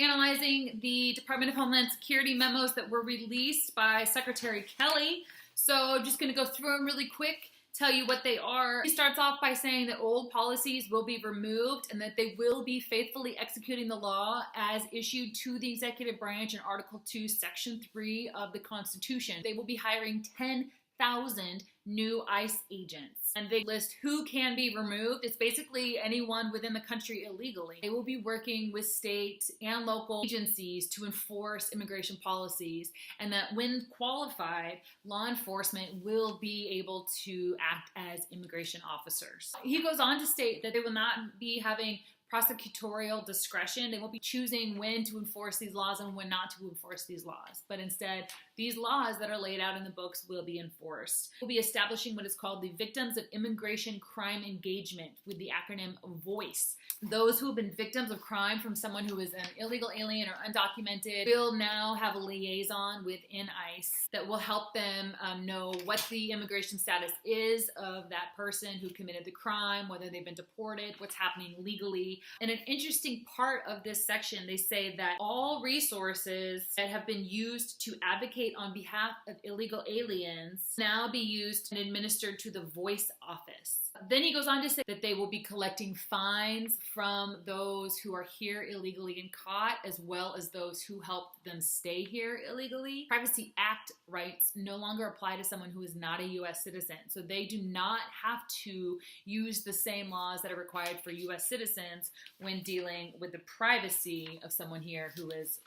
analyzing the Department of Homeland Security memos that were released by Secretary Kelly. So I'm just going to go through them really quick, tell you what they are. He starts off by saying that old policies will be removed and that they will be faithfully executing the law as issued to the executive branch in Article 2, Section 3 of the Constitution. They will be hiring 10,000 new ICE agents. And they list who can be removed. It's basically anyone within the country illegally. They will be working with state and local agencies to enforce immigration policies, and that when qualified, law enforcement will be able to act as immigration officers. He goes on to state that they will not be having prosecutorial discretion. They won't be choosing when to enforce these laws and when not to enforce these laws. But instead, these laws that are laid out in the books will be enforced. We'll be establishing what is called the Victims of Immigration Crime Engagement, with the acronym VOICE. Those who have been victims of crime from someone who is an illegal alien or undocumented will now have a liaison within ICE that will help them know what the immigration status is of that person who committed the crime, whether they've been deported, what's happening legally. And an interesting part of this section, they say that all resources that have been used to advocate on behalf of illegal aliens now be used and administered to the VOICE office. Then he goes on to say that they will be collecting fines from those who are here illegally and caught, as well as those who helped them stay here illegally. Privacy Act rights no longer apply to someone who is not a U.S. citizen. So they do not have to use the same laws that are required for U.S. citizens when dealing with the privacy of someone here who is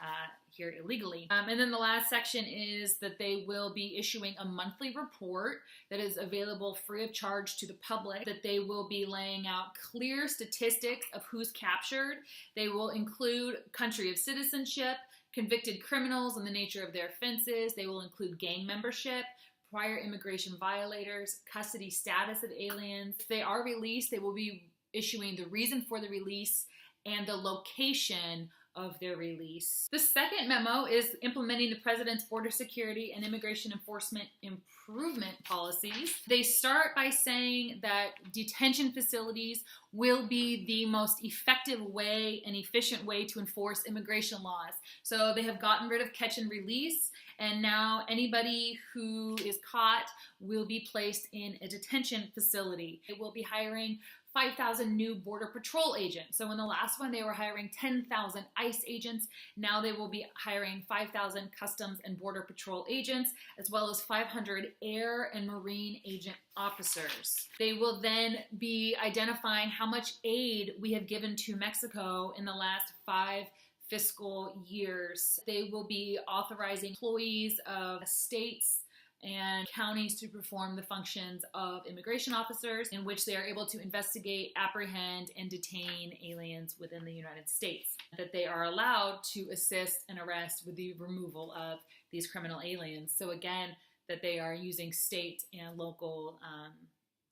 here illegally. And then the last section is that they will be issuing a monthly report that is available free of charge to the public, that they will be laying out clear statistics of who's captured. They will include country of citizenship, convicted criminals and the nature of their offenses. They will include gang membership, prior immigration violators, custody status of aliens. If they are released, they will be issuing the reason for the release and the location of their release. The second memo is implementing the President's border security and immigration enforcement improvement policies. They start by saying that detention facilities will be the most effective way and efficient way to enforce immigration laws. So they have gotten rid of catch and release, and now anybody who is caught will be placed in a detention facility. They will be hiring 5,000 new Border Patrol agents. So in the last one, they were hiring 10,000 ICE agents. Now they will be hiring 5,000 Customs and Border Patrol agents, as well as 500 Air and Marine agent officers. They will then be identifying how much aid we have given to Mexico in the last 5 fiscal years. They will be authorizing employees of states and counties to perform the functions of immigration officers, in which they are able to investigate, apprehend, and detain aliens within the United States. That they are allowed to assist and arrest with the removal of these criminal aliens. So again, that they are using state and local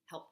help.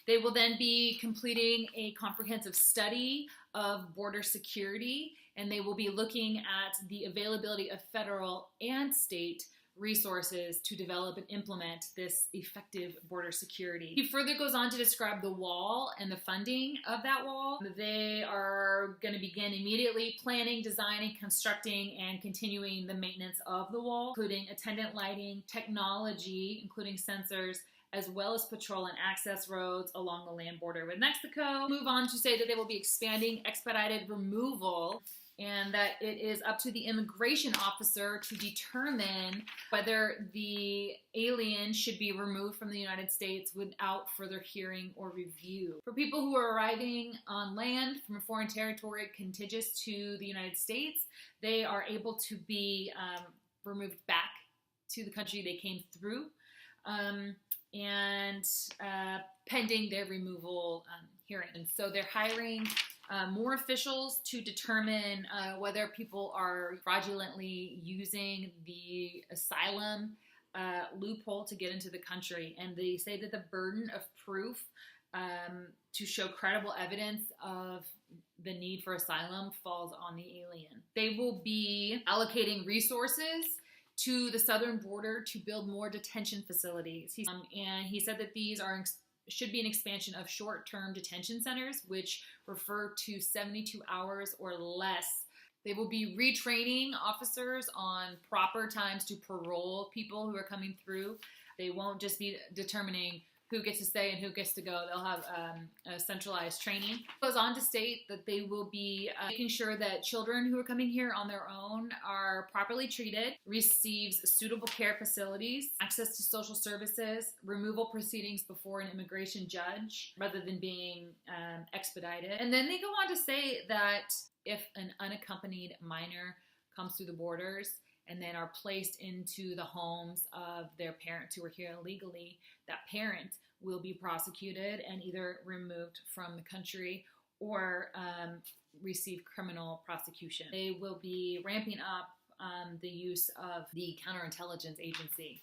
They will then be completing a comprehensive study of border security, and they will be looking at the availability of federal and state resources to develop and implement this effective border security. He further goes on to describe the wall and the funding of that wall. They are going to begin immediately planning, designing, constructing, and continuing the maintenance of the wall, including attendant lighting, technology, including sensors, as well as patrol and access roads along the land border with Mexico. Move on to say that they will be expanding expedited removal, and that it is up to the immigration officer to determine whether the alien should be removed from the United States without further hearing or review. For people who are arriving on land from a foreign territory contiguous to the United States, they are able to be removed back to the country they came through, and pending their removal hearing. And so they're hiring more officials to determine whether people are fraudulently using the asylum loophole to get into the country. And they say that the burden of proof to show credible evidence of the need for asylum falls on the alien. They will be allocating resources to the southern border to build more detention facilities. And he said that these should be an expansion of short-term detention centers, which refer to 72 hours or less. They will be retraining officers on proper times to parole people who are coming through. They won't just be determining who gets to stay and who gets to go. They'll have a centralized training. It goes on to state that they will be making sure that children who are coming here on their own are properly treated, receives suitable care facilities, access to social services, removal proceedings before an immigration judge rather than being expedited. And then they go on to say that if an unaccompanied minor comes through the borders and then are placed into the homes of their parents who are here illegally, that parent will be prosecuted and either removed from the country or receive criminal prosecution. They will be ramping up the use of the counterintelligence agency.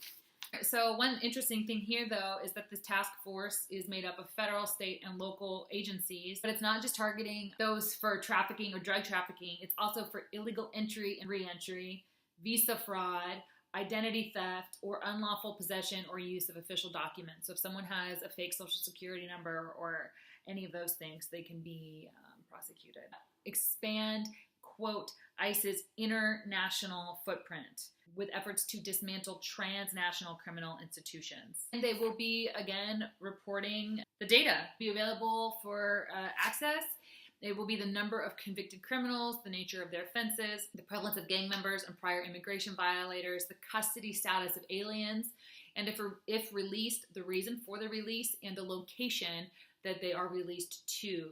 So one interesting thing here, though, is that this task force is made up of federal, state, and local agencies. But it's not just targeting those for trafficking or drug trafficking. It's also for illegal entry and re-entry, visa fraud, identity theft, or unlawful possession or use of official documents. So if someone has a fake social security number or any of those things, they can be prosecuted. Expand, quote, ICE's international footprint with efforts to dismantle transnational criminal institutions. And they will be, again, reporting the data, be available for access. It will be the number of convicted criminals, the nature of their offenses, the prevalence of gang members and prior immigration violators, the custody status of aliens, and if released, the reason for the release and the location that they are released to.